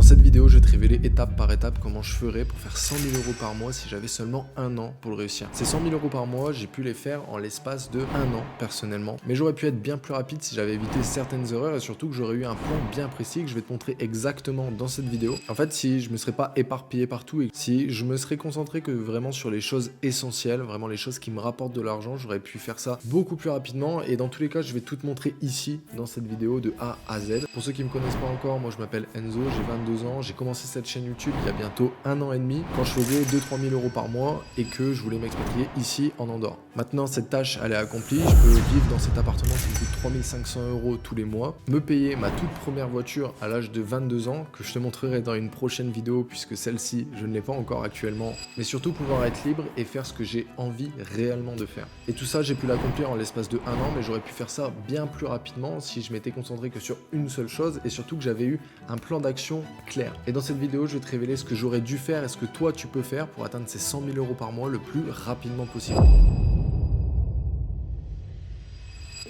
cette vidéo, je vais te révéler étape par étape comment je ferais pour faire 100 000 € par mois si j'avais seulement un an pour le réussir. Ces 100 000 € par mois, j'ai pu les faire en l'espace de un an personnellement, mais j'aurais pu être bien plus rapide si j'avais évité certaines erreurs et surtout que j'aurais eu un plan bien précis que je vais te montrer exactement dans cette vidéo. En fait, si je me serais pas éparpillé partout et si je me serais concentré que vraiment sur les choses essentielles, vraiment les choses qui me rapportent de l'argent, j'aurais pu faire ça beaucoup plus rapidement et dans tous les cas, je vais tout te montrer ici dans cette vidéo de A à Z. Pour ceux qui me connaissent pas encore, moi je m'appelle Enzo, j'ai 22 ans, j'ai commencé cette chaîne YouTube il y a bientôt un an et demi quand je faisais 2-3 000 € par mois et que je voulais m'expatrier ici en Andorre. Maintenant cette tâche elle est accomplie, je peux vivre dans cet appartement qui me coûte 3 500 € tous les mois, me payer ma toute première voiture à l'âge de 22 ans que je te montrerai dans une prochaine vidéo puisque celle-ci je ne l'ai pas encore actuellement, mais surtout pouvoir être libre et faire ce que j'ai envie réellement de faire. Et tout ça j'ai pu l'accomplir en l'espace de un an, mais j'aurais pu faire ça bien plus rapidement si je m'étais concentré que sur une seule chose et surtout que j'avais eu un plan d'action clair. Et dans cette vidéo, je vais te révéler ce que j'aurais dû faire et ce que toi tu peux faire pour atteindre ces 100 000 € par mois le plus rapidement possible.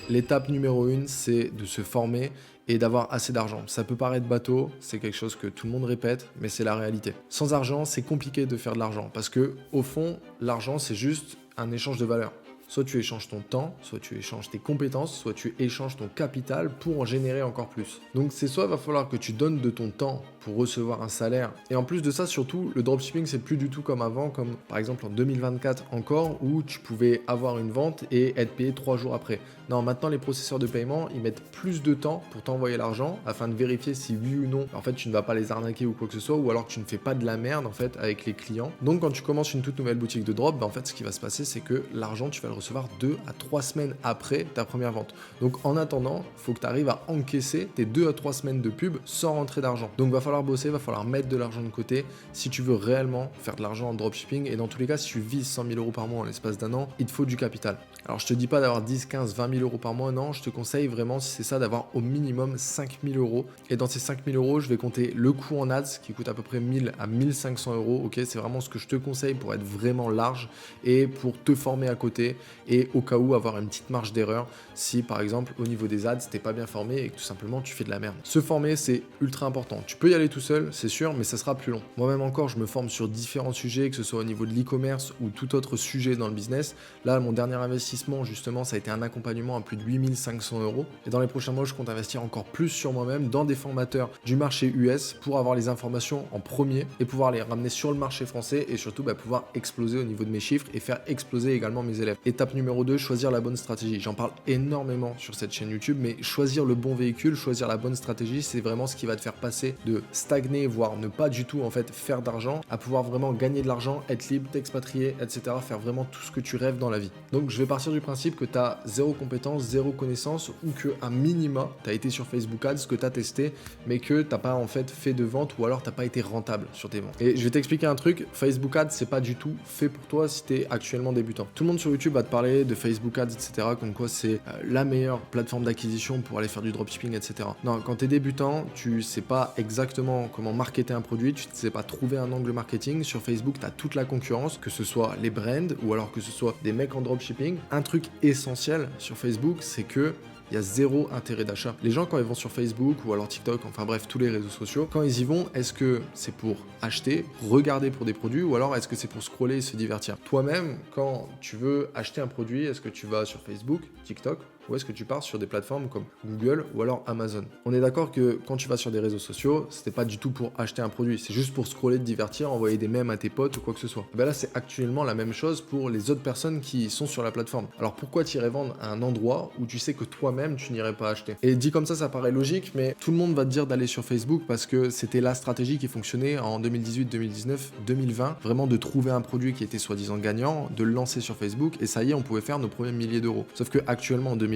L'étape numéro 1, c'est de se former et d'avoir assez d'argent. Ça peut paraître bateau, c'est quelque chose que tout le monde répète, mais c'est la réalité. Sans argent, c'est compliqué de faire de l'argent parce que au fond, l'argent, c'est juste un échange de valeur. Soit tu échanges ton temps, soit tu échanges tes compétences, soit tu échanges ton capital pour en générer encore plus. Donc c'est soit il va falloir que tu donnes de ton temps pour recevoir un salaire. Et en plus de ça, surtout, le dropshipping, c'est plus du tout comme avant, comme par exemple en 2024 encore, où tu pouvais avoir une vente et être payé 3 jours après. Non, maintenant les processeurs de paiement, ils mettent plus de temps pour t'envoyer l'argent afin de vérifier si oui ou non, en fait, tu ne vas pas les arnaquer ou quoi que ce soit, ou alors que tu ne fais pas de la merde en fait avec les clients. Donc quand tu commences une toute nouvelle boutique de drop, en fait, ce qui va se passer, c'est que l'argent, tu vas le recevoir 2 à 3 semaines après ta première vente. Donc en attendant, il faut que tu arrives à encaisser tes 2 à 3 semaines de pub sans rentrer d'argent. Donc va falloir bosser, va falloir mettre de l'argent de côté si tu veux réellement faire de l'argent en dropshipping. Et dans tous les cas, si tu vises 100 000 € par mois en l'espace d'un an, il te faut du capital. Alors je te dis pas d'avoir 10, 15, 20 000 € par mois, non, je te conseille vraiment, si c'est ça, d'avoir au minimum 5 000 €. Et dans ces 5 000 €, je vais compter le coût en ads qui coûte à peu près 1000 à 1500 €. Ok, c'est vraiment ce que je te conseille pour être vraiment large et pour te former à côté et au cas où avoir une petite marge d'erreur si par exemple au niveau des ads t'es pas bien formé et que tout simplement tu fais de la merde. Se former c'est ultra important. Tu peux y aller tout seul, c'est sûr, mais ça sera plus long. Moi-même encore, je me forme sur différents sujets, que ce soit au niveau de l'e-commerce ou tout autre sujet dans le business. Là, mon dernier investissement justement, ça a été un accompagnement à plus de 8 500 €. Et dans les prochains mois, je compte investir encore plus sur moi-même dans des formateurs du marché US pour avoir les informations en premier et pouvoir les ramener sur le marché français et surtout pouvoir exploser au niveau de mes chiffres et faire exploser également mes élèves. Étape numéro 2, choisir la bonne stratégie. J'en parle énormément sur cette chaîne YouTube, mais choisir le bon véhicule, choisir la bonne stratégie, c'est vraiment ce qui va te faire passer de stagner, voire ne pas du tout en fait faire d'argent, à pouvoir vraiment gagner de l'argent, être libre, t'expatrier, etc. Faire vraiment tout ce que tu rêves dans la vie. Donc je vais partir du principe que tu as zéro compétence, zéro connaissance ou que à minima, tu as été sur Facebook Ads, que tu as testé, mais que tu n'as pas en fait de vente ou alors tu n'as pas été rentable sur tes ventes. Et je vais t'expliquer un truc, Facebook Ads, c'est pas du tout fait pour toi si tu es actuellement débutant. Tout le monde sur YouTube va te parler de Facebook Ads, etc. Comme quoi c'est la meilleure plateforme d'acquisition pour aller faire du dropshipping, etc. Non, quand tu es débutant, tu sais pas exactement comment marketer un produit, tu ne sais pas trouver un angle marketing. Sur Facebook, tu as toute la concurrence, que ce soit les brands ou alors que ce soit des mecs en dropshipping. Un truc essentiel sur Facebook, c'est que il y a zéro intérêt d'achat. Les gens, quand ils vont sur Facebook ou alors TikTok, enfin bref, tous les réseaux sociaux, quand ils y vont, est-ce que c'est pour acheter, regarder pour des produits ou alors est-ce que c'est pour scroller et se divertir? Toi-même, quand tu veux acheter un produit, est-ce que tu vas sur Facebook, TikTok ou est-ce que tu pars sur des plateformes comme Google ou alors Amazon? On est d'accord que quand tu vas sur des réseaux sociaux, c'était pas du tout pour acheter un produit, c'est juste pour scroller, te divertir, envoyer des mèmes à tes potes ou quoi que ce soit. Et là, c'est actuellement la même chose pour les autres personnes qui sont sur la plateforme. Alors pourquoi tu irais vendre à un endroit où tu sais que toi-même tu n'irais pas acheter? Et dit comme ça paraît logique, mais tout le monde va te dire d'aller sur Facebook parce que c'était la stratégie qui fonctionnait en 2018, 2019, 2020, vraiment de trouver un produit qui était soi-disant gagnant, de le lancer sur Facebook et ça y est, on pouvait faire nos premiers milliers d'euros. Sauf que actuellement en 2026,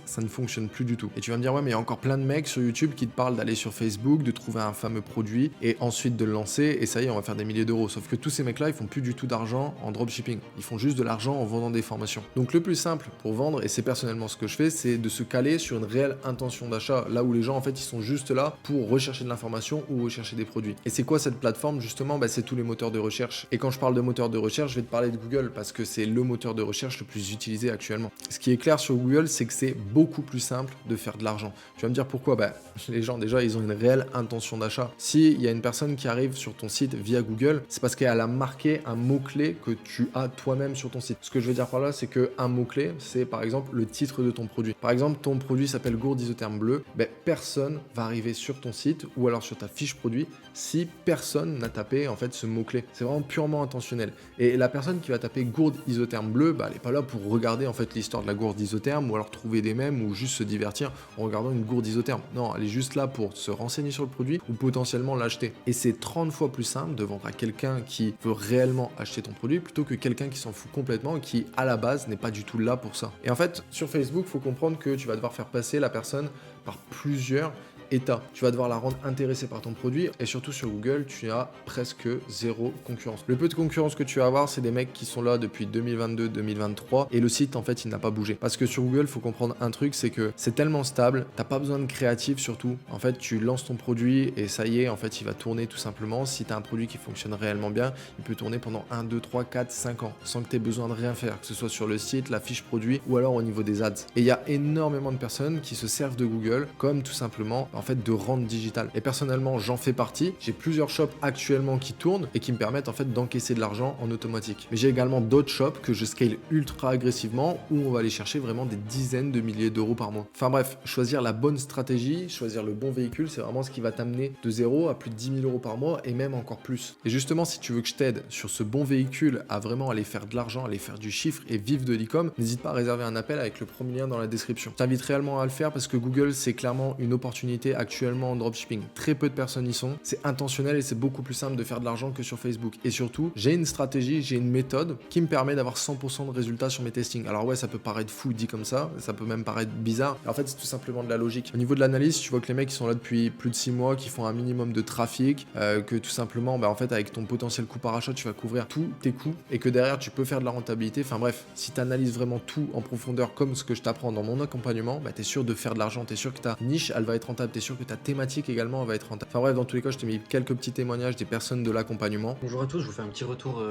ça ne fonctionne plus du tout. Et tu vas me dire, ouais, mais il y a encore plein de mecs sur YouTube qui te parlent d'aller sur Facebook, de trouver un fameux produit et ensuite de le lancer et ça y est, on va faire des milliers d'euros. Sauf que tous ces mecs-là, ils font plus du tout d'argent en dropshipping. Ils font juste de l'argent en vendant des formations. Donc le plus simple pour vendre, et c'est personnellement ce que je fais, c'est de se caler sur une réelle intention d'achat. Là où les gens, en fait, ils sont juste là pour rechercher de l'information ou rechercher des produits. Et c'est quoi cette plateforme, justement? C'est tous les moteurs de recherche. Et quand je parle de moteur de recherche, je vais te parler de Google parce que c'est le moteur de recherche le plus utilisé actuellement. Ce qui est clair sur Google, c'est que c'est beaucoup plus simple de faire de l'argent. Tu vas me dire pourquoi? Bah, les gens, déjà, ils ont une réelle intention d'achat. S'il y a une personne qui arrive sur ton site via Google, c'est parce qu'elle a marqué un mot-clé que tu as toi-même sur ton site. Ce que je veux dire par là, c'est qu'un mot-clé, c'est par exemple le titre de ton produit. Par exemple, ton produit s'appelle gourde isotherme bleu, ben, personne va arriver sur ton site ou alors sur ta fiche produit si personne n'a tapé en fait ce mot-clé. C'est vraiment purement intentionnel. Et la personne qui va taper gourde isotherme bleu, bah, elle n'est pas là pour regarder en fait l'histoire de la gourde isotherme ou alors trouver des mèmes ou juste se divertir en regardant une gourde isotherme. Non, elle est juste là pour se renseigner sur le produit ou potentiellement l'acheter. Et c'est 30 fois plus simple de vendre à quelqu'un qui veut réellement acheter ton produit plutôt que quelqu'un qui s'en fout complètement et qui à la base n'est pas du tout là pour ça. Et en fait, sur Facebook, il faut comprendre que tu vas devoir faire passer la personne par plusieurs état. Tu vas devoir la rendre intéressée par ton produit et surtout sur Google, tu as presque zéro concurrence. Le peu de concurrence que tu vas avoir, c'est des mecs qui sont là depuis 2022-2023 et le site en fait il n'a pas bougé. Parce que sur Google, il faut comprendre un truc, c'est que c'est tellement stable, t'as pas besoin de créatif surtout. En fait, tu lances ton produit et ça y est, en fait, il va tourner tout simplement. Si tu as un produit qui fonctionne réellement bien, il peut tourner pendant 1, 2, 3, 4, 5 ans sans que tu aies besoin de rien faire, que ce soit sur le site, la fiche produit ou alors au niveau des ads. Et il y a énormément de personnes qui se servent de Google comme tout simplement en fait de rente digitale. Et personnellement, j'en fais partie. J'ai plusieurs shops actuellement qui tournent et qui me permettent en fait d'encaisser de l'argent en automatique. Mais j'ai également d'autres shops que je scale ultra agressivement où on va aller chercher vraiment des dizaines de milliers d'euros par mois. Enfin bref, choisir la bonne stratégie, choisir le bon véhicule, c'est vraiment ce qui va t'amener de 0 à plus de 10 000 euros par mois et même encore plus. Et justement, si tu veux que je t'aide sur ce bon véhicule à vraiment aller faire de l'argent, aller faire du chiffre et vivre de l'e-com, n'hésite pas à réserver un appel avec le premier lien dans la description. Je t'invite réellement à le faire parce que Google, c'est clairement une opportunité actuellement en dropshipping. Très peu de personnes y sont. C'est intentionnel et c'est beaucoup plus simple de faire de l'argent que sur Facebook. Et surtout, j'ai une stratégie, j'ai une méthode qui me permet d'avoir 100% de résultats sur mes testings. Alors ouais, ça peut paraître fou dit comme ça peut même paraître bizarre. En fait, c'est tout simplement de la logique. Au niveau de l'analyse, tu vois que les mecs qui sont là depuis plus de 6 mois, qui font un minimum de trafic, que tout simplement, en fait, avec ton potentiel coût par achat, tu vas couvrir tous tes coûts et que derrière, tu peux faire de la rentabilité. Enfin bref, si tu analyses vraiment tout en profondeur comme ce que je t'apprends dans mon accompagnement, tu es sûr de faire de l'argent, tu es sûr que ta niche, elle va être rentable, tu es sûr que ta thématique également elle va être rentable. Enfin bref, dans tous les cas, je t'ai mis quelques petits témoignages des personnes de l'accompagnement. Bonjour à tous, je vous fais un petit retour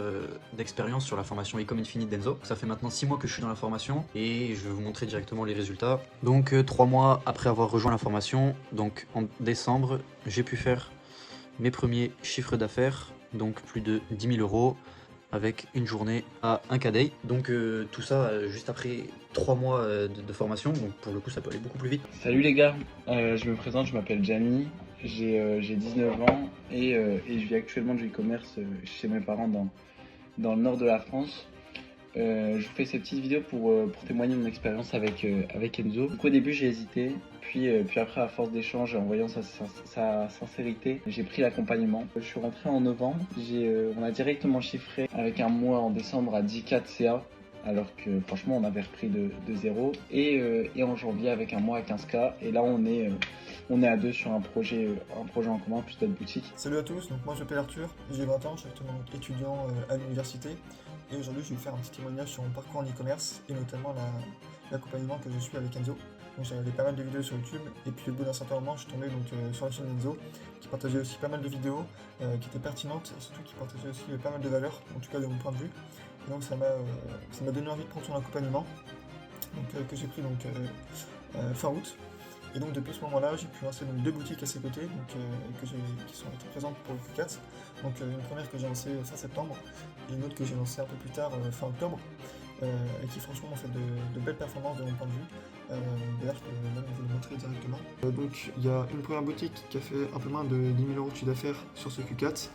d'expérience sur la formation Ecom Infinite d'Enzo. Ça fait maintenant 6 mois que je suis dans la formation et je vais vous montrer directement les résultats. Donc 3 mois après avoir rejoint la formation, donc en décembre, j'ai pu faire mes premiers chiffres d'affaires, donc plus de 10 000 euros avec une journée à 1K day. Donc tout ça juste après 3 mois de formation, donc pour le coup ça peut aller beaucoup plus vite. Salut les gars, je me présente, je m'appelle Jamie, j'ai 19 ans et je vis actuellement du e-commerce chez mes parents dans le nord de la France. Je vous fais ces petites vidéos pour témoigner de mon expérience avec Enzo. Donc au début j'ai hésité, puis après à force d'échanges et en voyant sa sincérité, j'ai pris l'accompagnement. Je suis rentré en novembre, on a directement chiffré avec un mois en décembre à 10K de CA. Alors que franchement on avait repris de zéro et en janvier avec un mois à 15K et là on est à deux sur un projet en commun plus notre boutique. Salut à tous, donc moi je m'appelle Arthur, j'ai 20 ans, je suis actuellement étudiant à l'université et aujourd'hui je vais vous faire un petit témoignage sur mon parcours en e-commerce et notamment l'accompagnement que je suis avec Enzo. Donc j'avais pas mal de vidéos sur YouTube et puis au bout d'un certain moment je suis tombé sur la chaîne d'Enzo qui partageait aussi pas mal de vidéos qui étaient pertinentes et surtout qui partageait aussi pas mal de valeurs, en tout cas de mon point de vue. Et donc ça m'a donné envie de prendre son accompagnement que j'ai pris fin août. Et donc depuis ce moment-là, j'ai pu lancer 2 boutiques à ses côtés qui sont très présentes pour le Q4. Donc une première que j'ai lancée fin septembre et une autre que j'ai lancée un peu plus tard, fin octobre, et qui franchement ont fait de belles performances de mon point de vue. D'ailleurs, je peux même vous le montrer directement. Donc il y a une première boutique qui a fait un peu moins de 10 000 euros de chiffre d'affaires sur ce Q4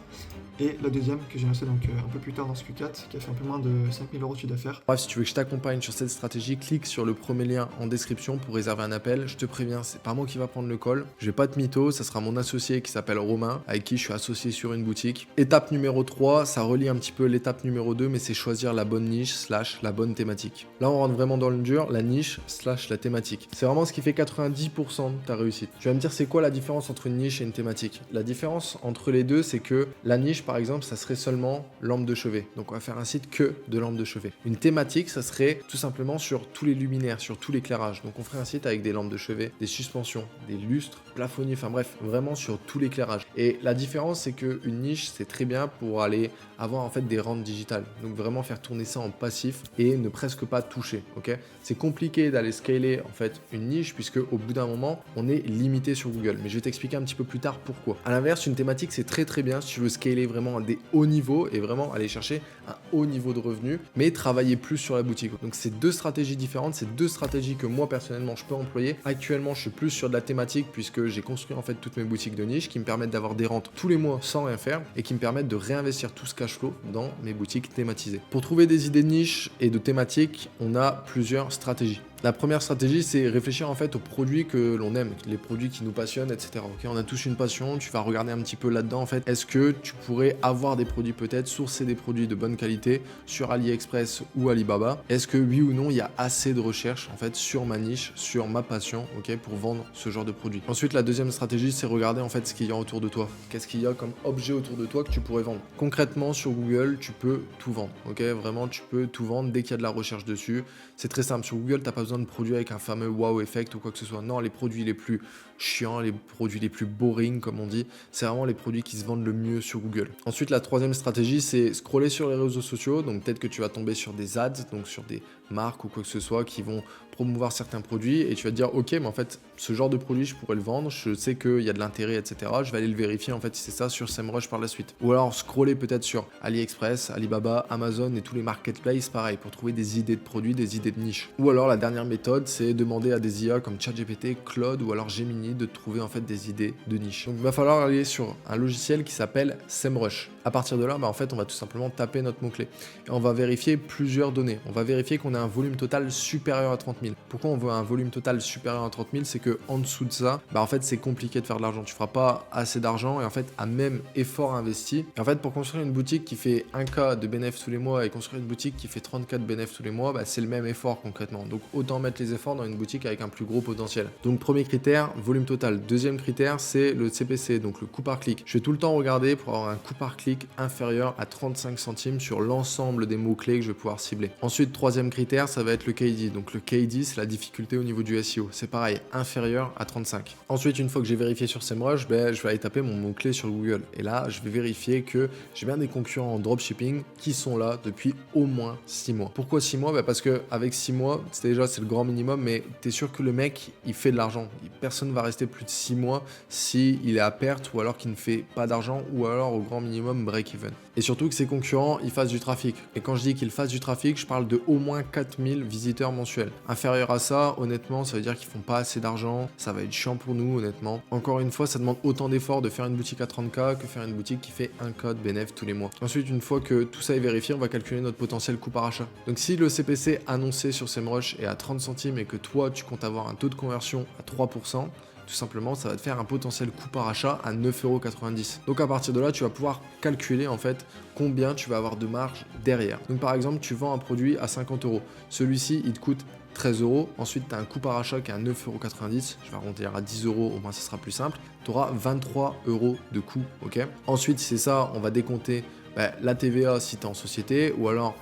et la deuxième que j'ai lancée un peu plus tard dans ce Q4 qui a fait un peu moins de 5 000 euros de chiffre d'affaires. Bref, si tu veux que je t'accompagne sur cette stratégie, clique sur le premier lien en description pour réserver un appel. Je te préviens, c'est pas moi qui va prendre le call. Je vais pas te mytho, ça sera mon associé qui s'appelle Romain, avec qui je suis associé sur une boutique. Étape numéro 3, ça relie un petit peu l'étape numéro 2, mais c'est choisir la bonne niche / la bonne thématique. Là, on rentre vraiment dans le dur, la niche / la thématique. C'est vraiment ce qui fait 90% de ta réussite. Tu vas me dire, c'est quoi la différence entre une niche et une thématique? La différence entre les deux, c'est que la niche, par exemple, ça serait seulement lampe de chevet. Donc, on va faire un site que de lampes de chevet. Une thématique, ça serait tout simplement sur tous les luminaires, sur tout l'éclairage. Donc, on ferait un site avec des lampes de chevet, des suspensions, des lustres, plafonniers, enfin bref, vraiment sur tout l'éclairage. Et la différence, c'est qu'une niche, c'est très bien pour aller avoir en fait des rentes digitales. Donc, vraiment faire tourner ça en passif et ne presque pas toucher. Ok, c'est compliqué d'aller scaler créer en fait une niche, puisque au bout d'un moment, on est limité sur Google. Mais je vais t'expliquer un petit peu plus tard pourquoi. À l'inverse, une thématique, c'est très très bien si tu veux scaler vraiment à des hauts niveaux et vraiment aller chercher un haut niveau de revenus, mais travailler plus sur la boutique. Donc c'est deux stratégies différentes, c'est deux stratégies que moi personnellement je peux employer. Actuellement, je suis plus sur de la thématique puisque j'ai construit en fait toutes mes boutiques de niche qui me permettent d'avoir des rentes tous les mois sans rien faire et qui me permettent de réinvestir tout ce cash flow dans mes boutiques thématisées. Pour trouver des idées de niche et de thématiques, on a plusieurs stratégies. La première stratégie, c'est réfléchir en fait aux produits que l'on aime, les produits qui nous passionnent, etc. Ok, on a tous une passion, tu vas regarder un petit peu là-dedans en fait. Est-ce que tu pourrais avoir des produits peut-être, sourcer des produits de bonne qualité sur AliExpress ou Alibaba? Est-ce que oui ou non, il y a assez de recherche en fait sur ma niche, sur ma passion, ok, pour vendre ce genre de produit? Ensuite, la deuxième stratégie, c'est regarder en fait ce qu'il y a autour de toi. Qu'est-ce qu'il y a comme objet autour de toi que tu pourrais vendre? Concrètement, sur Google, tu peux tout vendre, ok? Vraiment, tu peux tout vendre dès qu'il y a de la recherche dessus. C'est très simple. Sur Google, tu n'as pas besoin de produits avec un fameux wow effect ou quoi que ce soit. Non, les produits les plus chiants, les produits les plus boring, comme on dit, c'est vraiment les produits qui se vendent le mieux sur Google. Ensuite, la troisième stratégie, c'est scroller sur les réseaux sociaux. Donc, peut-être que tu vas tomber sur des ads, donc sur des marques ou quoi que ce soit qui vont promouvoir certains produits et tu vas te dire, ok, mais en fait, ce genre de produit, je pourrais le vendre. Je sais qu'il y a de l'intérêt, etc. Je vais aller le vérifier, en fait, si c'est ça sur SEMrush par la suite. Ou alors, scroller peut-être sur AliExpress, Alibaba, Amazon et tous les marketplaces, pareil, pour trouver des idées de produits, des idées de niche. Ou alors, la dernière méthode, c'est demander à des IA comme ChatGPT, Claude ou alors Gemini de trouver en fait des idées de niche. Donc il va falloir aller sur un logiciel qui s'appelle SEMrush. À partir de là, en fait, on va tout simplement taper notre mot-clé et on va vérifier plusieurs données. On va vérifier qu'on a un volume total supérieur à 30 000. Pourquoi on veut un volume total supérieur à 30 000? C'est que en dessous de ça, en fait, c'est compliqué de faire de l'argent. Tu feras pas assez d'argent et en fait, à même effort investi. Et en fait, pour construire une boutique qui fait 1K de bénéfices tous les mois et construire une boutique qui fait 34 de bénéfices tous les mois, c'est le même effort concrètement. Donc autant mettre les efforts dans une boutique avec un plus gros potentiel. Donc premier critère, volume total. Deuxième critère, c'est le CPC, donc le coût par clic. Je vais tout le temps regarder pour avoir un coût par clic inférieur à 35 centimes sur l'ensemble des mots-clés que je vais pouvoir cibler. Ensuite, troisième critère, ça va être le KD. Donc le KD, c'est la difficulté au niveau du SEO. C'est pareil, inférieur à 35. Ensuite, une fois que j'ai vérifié sur SEMrush, je vais aller taper mon mot-clé sur Google. Et là, je vais vérifier que j'ai bien des concurrents en dropshipping qui sont là depuis au moins 6 mois. Pourquoi 6 mois? Parce que avec 6 mois, c'est le grand minimum, mais tu es sûr que le mec, il fait de l'argent. Personne ne va rester plus de 6 mois s'il est à perte ou alors qu'il ne fait pas d'argent ou alors au grand minimum break-even. Et surtout que ses concurrents, ils fassent du trafic. Et quand je dis qu'ils fassent du trafic, je parle de au moins 4000 visiteurs mensuels. Inférieur à ça, honnêtement, ça veut dire qu'ils font pas assez d'argent. Ça va être chiant pour nous, honnêtement. Encore une fois, ça demande autant d'efforts de faire une boutique à 30K que faire une boutique qui fait 1K de bénéfice tous les mois. Ensuite, une fois que tout ça est vérifié, on va calculer notre potentiel coût par achat. Donc si le CPC annoncé sur SEMrush est à 30 centimes et que toi, tu comptes avoir un taux de conversion à 3%, tout simplement, ça va te faire un potentiel coût par achat à 9,90 €. Donc à partir de là, tu vas pouvoir calculer en fait combien tu vas avoir de marge derrière. Donc par exemple, tu vends un produit à 50 €. Celui-ci, il te coûte 13 €. Ensuite, tu as un coût par achat qui est à 9,90 €. Je vais arrondir à 10 €, au moins ça sera plus simple. Tu auras 23 € de coût. Ok. Ensuite, si c'est ça, on va décompter la TVA si tu es en société ou alors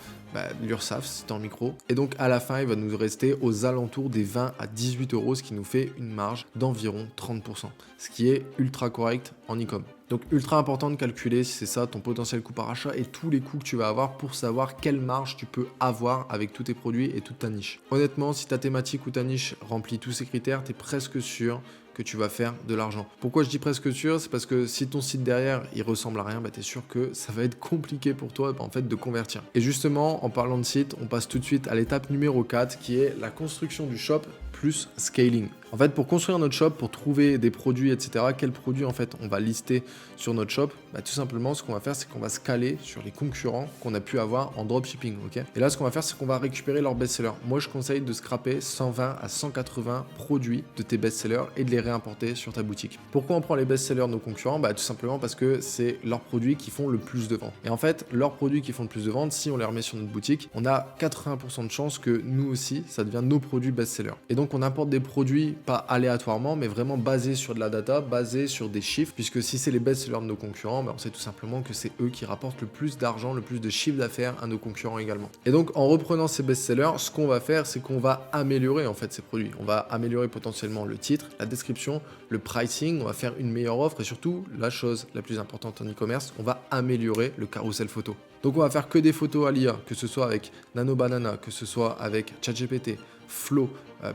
l'URSSAF si tu es en micro. Et donc à la fin, il va nous rester aux alentours des 20 à 18 €, ce qui nous fait une marge d'environ 30%, ce qui est ultra correct en e-com. Donc ultra important de calculer si c'est ça ton potentiel coût par achat et tous les coûts que tu vas avoir pour savoir quelle marge tu peux avoir avec tous tes produits et toute ta niche. Honnêtement, si ta thématique ou ta niche remplit tous ces critères, tu es presque sûr que tu vas faire de l'argent. Pourquoi je dis presque sûr? C'est parce que si ton site derrière il ressemble à rien, tu es sûr que ça va être compliqué pour toi en fait de convertir. Et justement, en parlant de site, on passe tout de suite à l'étape numéro 4 qui est la construction du shop plus scaling. En fait, pour construire notre shop, pour trouver des produits, etc., quels produits en fait on va lister sur notre shop, tout simplement, ce qu'on va faire, c'est qu'on va scaler sur les concurrents qu'on a pu avoir en dropshipping. Ok. Et là, ce qu'on va faire, c'est qu'on va récupérer leurs best-sellers. Moi, je conseille de scraper 120 à 180 produits de tes best-sellers et de les réimporter sur ta boutique. Pourquoi on prend les best-sellers de nos concurrents? Tout simplement parce que c'est leurs produits qui font le plus de ventes. Et en fait, leurs produits qui font le plus de ventes, si on les remet sur notre boutique, on a 80% de chances que nous aussi, ça devient nos produits best-sellers. Et donc, on importe des produits pas aléatoirement, mais vraiment basés sur de la data, basés sur des chiffres, puisque si c'est les best-sellers de nos concurrents, on sait tout simplement que c'est eux qui rapportent le plus d'argent, le plus de chiffre d'affaires à nos concurrents également. Et donc, en reprenant ces best-sellers, ce qu'on va faire, c'est qu'on va améliorer en fait ces produits. On va améliorer potentiellement le titre, la description, le pricing, on va faire une meilleure offre et surtout, la chose la plus importante en e-commerce, on va améliorer le carrousel photo. Donc on va faire que des photos à l'IA, que ce soit avec Nano Banana, que ce soit avec ChatGPT, Flow,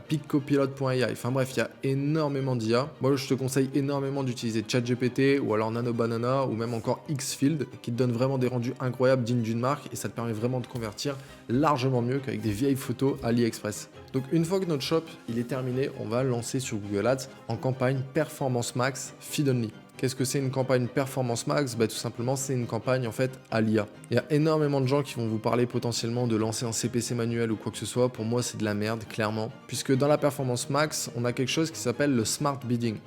PicCopilot.ai, enfin bref, il y a énormément d'IA. Moi, je te conseille énormément d'utiliser ChatGPT ou alors Nano Banana ou même encore Xfield qui te donne vraiment des rendus incroyables dignes d'une marque et ça te permet vraiment de convertir largement mieux qu'avec des vieilles photos AliExpress. Donc une fois que notre shop il est terminé, on va lancer sur Google Ads en campagne Performance Max Feed Only. Qu'est-ce que c'est une campagne Performance Max? Tout simplement, c'est une campagne en fait à l'IA. Il y a énormément de gens qui vont vous parler potentiellement de lancer un CPC manuel ou quoi que ce soit. Pour moi, c'est de la merde, clairement. Puisque dans la Performance Max, on a quelque chose qui s'appelle le Smart Bidding.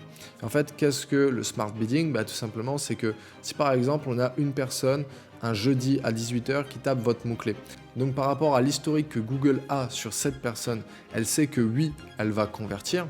En fait, qu'est-ce que le Smart Bidding? Tout simplement, c'est que si par exemple, on a une personne un jeudi à 18h qui tape votre mot-clé. Donc par rapport à l'historique que Google a sur cette personne, elle sait que oui, elle va convertir.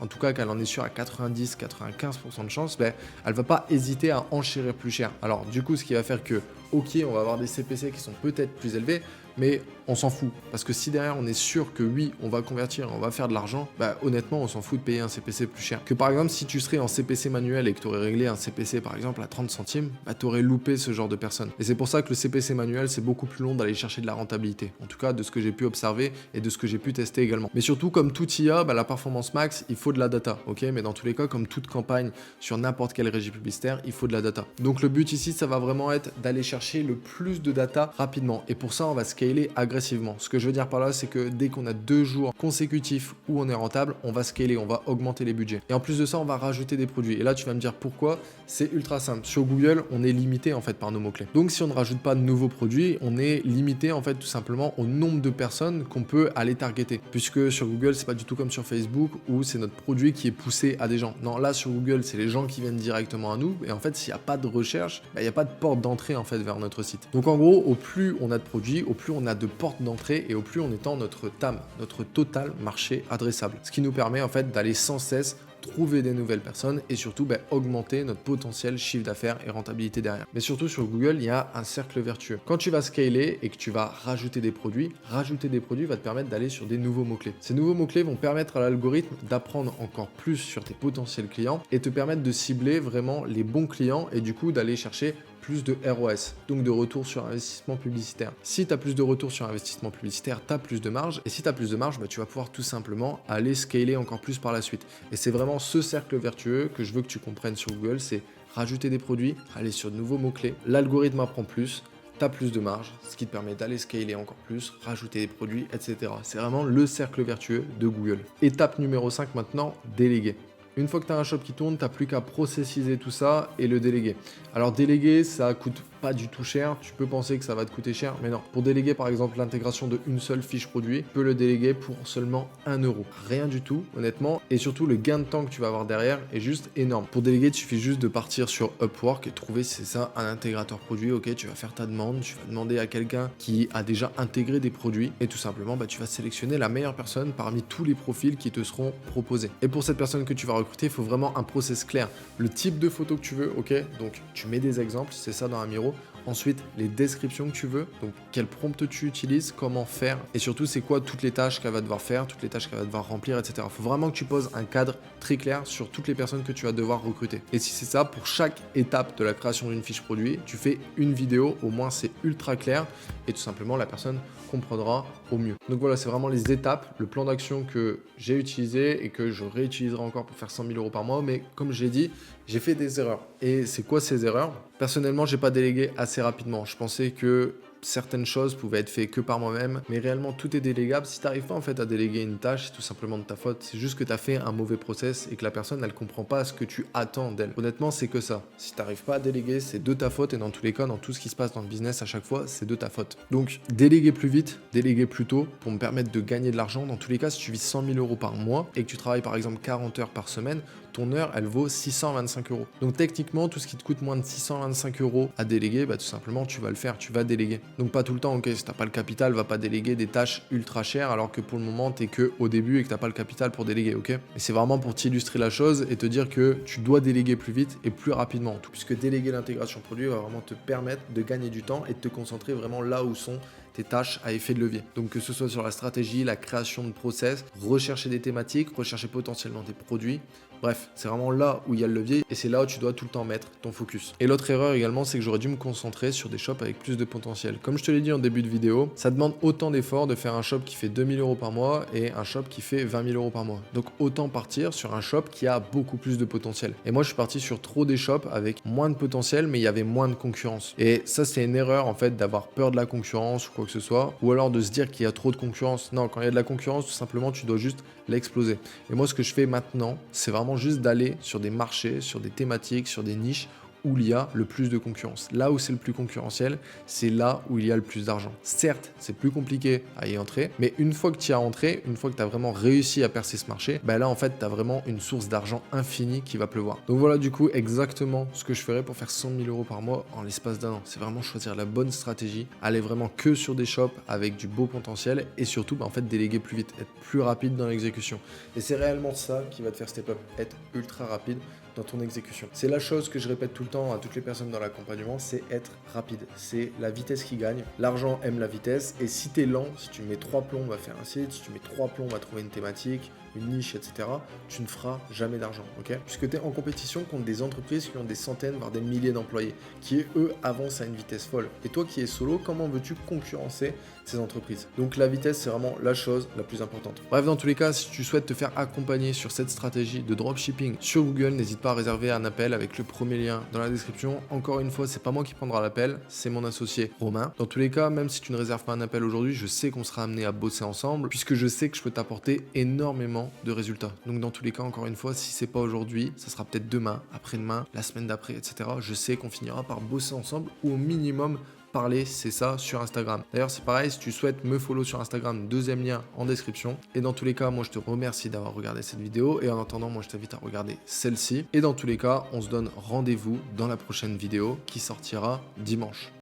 En tout cas qu'elle en est sûre à 90-95% de chance, elle va pas hésiter à enchérir plus cher. Alors du coup, ce qui va faire que, ok, on va avoir des CPC qui sont peut-être plus élevés, mais on s'en fout. Parce que si derrière on est sûr que oui, on va convertir, on va faire de l'argent, honnêtement, on s'en fout de payer un CPC plus cher. Que par exemple, si tu serais en CPC manuel et que tu aurais réglé un CPC par exemple à 30 centimes, tu aurais loupé ce genre de personnes. Et c'est pour ça que le CPC manuel, c'est beaucoup plus long d'aller chercher de la rentabilité. En tout cas, de ce que j'ai pu observer et de ce que j'ai pu tester également. Mais surtout, comme tout IA, la performance max, il faut de la data, ok? Mais dans tous les cas, comme toute campagne sur n'importe quelle régie publicitaire, il faut de la data. Donc le but ici, ça va vraiment être d'aller chercher le plus de data rapidement. Et pour ça, on va scaler agressivement. Ce que je veux dire par là, c'est que dès qu'on a 2 jours consécutifs où on est rentable, on va scaler, on va augmenter les budgets. Et en plus de ça, on va rajouter des produits. Et là, tu vas me dire pourquoi. C'est ultra simple. Sur Google, on est limité en fait par nos mots-clés. Donc si on ne rajoute pas de nouveaux produits, on est limité en fait tout simplement au nombre de personnes qu'on peut aller targeter. Puisque sur Google, c'est pas du tout comme sur Facebook où c'est notre produit qui est poussé à des gens. Non, là sur Google, c'est les gens qui viennent directement à nous. Et en fait, s'il n'y a pas de recherche, il n'y a pas de porte d'entrée en fait vers notre site. Donc en gros, au plus on a de produits, au plus on a de portes d'entrée et au plus on étend notre TAM, notre total marché adressable. Ce qui nous permet en fait d'aller sans cesse trouver des nouvelles personnes et surtout augmenter notre potentiel chiffre d'affaires et rentabilité derrière. Mais surtout sur Google, il y a un cercle vertueux. Quand tu vas scaler et que tu vas rajouter des produits va te permettre d'aller sur des nouveaux mots-clés. Ces nouveaux mots-clés vont permettre à l'algorithme d'apprendre encore plus sur tes potentiels clients et te permettre de cibler vraiment les bons clients et du coup d'aller chercher plus de ROS, donc de retour sur investissement publicitaire. Si tu as plus de retour sur investissement publicitaire, tu as plus de marge. Et si tu as plus de marge, tu vas pouvoir tout simplement aller scaler encore plus par la suite. Et c'est vraiment ce cercle vertueux que je veux que tu comprennes sur Google, c'est rajouter des produits, aller sur de nouveaux mots-clés, l'algorithme apprend plus, tu as plus de marge, ce qui te permet d'aller scaler encore plus, rajouter des produits, etc. C'est vraiment le cercle vertueux de Google. Étape numéro 5 maintenant, déléguer. Une fois que tu as un shop qui tourne, tu n'as plus qu'à processiser tout ça et le déléguer. Alors déléguer, ça coûte pas du tout cher. Tu peux penser que ça va te coûter cher, mais non. Pour déléguer par exemple l'intégration de une seule fiche produit, tu peux le déléguer pour seulement 1 €. Rien du tout, honnêtement. Et surtout, le gain de temps que tu vas avoir derrière est juste énorme. Pour déléguer, il suffit juste de partir sur Upwork et trouver, c'est ça, un intégrateur produit. Ok, tu vas faire ta demande, tu vas demander à quelqu'un qui a déjà intégré des produits et tout simplement, tu vas sélectionner la meilleure personne parmi tous les profils qui te seront proposés. Et pour cette personne que tu vas recruter, il faut vraiment un process clair. Le type de photo que tu veux, ok, donc tu mets des exemples, c'est ça dans un Miro. Ensuite, les descriptions que tu veux, donc quel prompt tu utilises, comment faire, et surtout c'est quoi toutes les tâches qu'elle va devoir faire, toutes les tâches qu'elle va devoir remplir, etc. Il faut vraiment que tu poses un cadre très clair sur toutes les personnes que tu vas devoir recruter. Et si c'est ça, pour chaque étape de la création d'une fiche produit, tu fais une vidéo, au moins c'est ultra clair, et tout simplement la personne comprendra au mieux. Donc voilà, c'est vraiment les étapes, le plan d'action que j'ai utilisé et que je réutiliserai encore pour faire 100 000 € par mois, mais comme j'ai dit, j'ai fait des erreurs. Et c'est quoi ces erreurs? Personnellement, j'ai pas délégué assez rapidement. Je pensais que certaines choses pouvaient être faites que par moi-même, mais réellement tout est délégable. Si tu n'arrives pas en fait à déléguer une tâche, c'est tout simplement de ta faute. C'est juste que tu as fait un mauvais process et que la personne elle comprend pas ce que tu attends d'elle. Honnêtement, c'est que ça. Si tu n'arrives pas à déléguer, c'est de ta faute et dans tous les cas, dans tout ce qui se passe dans le business à chaque fois, c'est de ta faute. Donc déléguer plus vite, déléguer plus tôt pour me permettre de gagner de l'argent. Dans tous les cas, si tu vis 100 000 € par mois et que tu travailles par exemple 40 heures par semaine, ton heure, elle vaut 625 €. Donc techniquement, tout ce qui te coûte moins de 625 € à déléguer, tout simplement, tu vas le faire, tu vas déléguer. Donc pas tout le temps, ok, si t'as pas le capital, va pas déléguer des tâches ultra chères, alors que pour le moment, t'es que au début et que t'as pas le capital pour déléguer, ok. Et c'est vraiment pour t'illustrer la chose et te dire que tu dois déléguer plus vite et plus rapidement, puisque déléguer l'intégration produit va vraiment te permettre de gagner du temps et de te concentrer vraiment là où sont tes tâches à effet de levier. Donc que ce soit sur la stratégie, la création de process, rechercher des thématiques, rechercher potentiellement des produits. Bref, c'est vraiment là où il y a le levier et c'est là où tu dois tout le temps mettre ton focus. Et l'autre erreur également, c'est que j'aurais dû me concentrer sur des shops avec plus de potentiel. Comme je te l'ai dit en début de vidéo, ça demande autant d'efforts de faire un shop qui fait 2000 € par mois et un shop qui fait 20 000 € par mois. Donc autant partir sur un shop qui a beaucoup plus de potentiel. Et moi, je suis parti sur trop des shops avec moins de potentiel, mais il y avait moins de concurrence. Et ça, c'est une erreur en fait d'avoir peur de la concurrence ou quoi que ce soit, ou alors de se dire qu'il y a trop de concurrence. Non, quand il y a de la concurrence, tout simplement, tu dois juste l'exploser. Et moi, ce que je fais maintenant, c'est vraiment juste d'aller sur des marchés, sur des thématiques, sur des niches où il y a le plus de concurrence. Là où c'est le plus concurrentiel, c'est là où il y a le plus d'argent. Certes, c'est plus compliqué à y entrer, mais une fois que tu y as entré, une fois que tu as vraiment réussi à percer ce marché, bah là en fait, tu as vraiment une source d'argent infinie qui va pleuvoir. Donc voilà du coup exactement ce que je ferais pour faire 100 000 € par mois en l'espace d'un an. C'est vraiment choisir la bonne stratégie, aller vraiment que sur des shops avec du beau potentiel et surtout en fait déléguer plus vite, être plus rapide dans l'exécution. Et c'est réellement ça qui va te faire step up, être ultra rapide dans ton exécution. C'est la chose que je répète tout le temps à toutes les personnes dans l'accompagnement, c'est être rapide. C'est la vitesse qui gagne. L'argent aime la vitesse et si tu es lent, si tu mets 3 plombs, on va faire un site, si tu mets 3 plombs, on va trouver une thématique, une niche, etc., tu ne feras jamais d'argent, ok? Puisque tu es en compétition contre des entreprises qui ont des centaines, voire des milliers d'employés, qui, eux, avancent à une vitesse folle. Et toi qui es solo, comment veux-tu concurrencer ces entreprises? Donc la vitesse, c'est vraiment la chose la plus importante. Bref, dans tous les cas, si tu souhaites te faire accompagner sur cette stratégie de dropshipping sur Google, n'hésite pas à réserver un appel avec le premier lien dans la description. Encore une fois, c'est pas moi qui prendra l'appel, c'est mon associé Romain. Dans tous les cas, même si tu ne réserves pas un appel aujourd'hui, je sais qu'on sera amené à bosser ensemble, puisque je sais que je peux t'apporter énormément de résultats. Donc dans tous les cas, encore une fois, si c'est pas aujourd'hui, ça sera peut-être demain, après-demain, la semaine d'après, etc. Je sais qu'on finira par bosser ensemble ou au minimum parler, c'est ça, sur Instagram. D'ailleurs, c'est pareil, si tu souhaites me follow sur Instagram, deuxième lien en description. Et dans tous les cas, moi, je te remercie d'avoir regardé cette vidéo. Et en attendant, moi, je t'invite à regarder celle-ci. Et dans tous les cas, on se donne rendez-vous dans la prochaine vidéo qui sortira dimanche.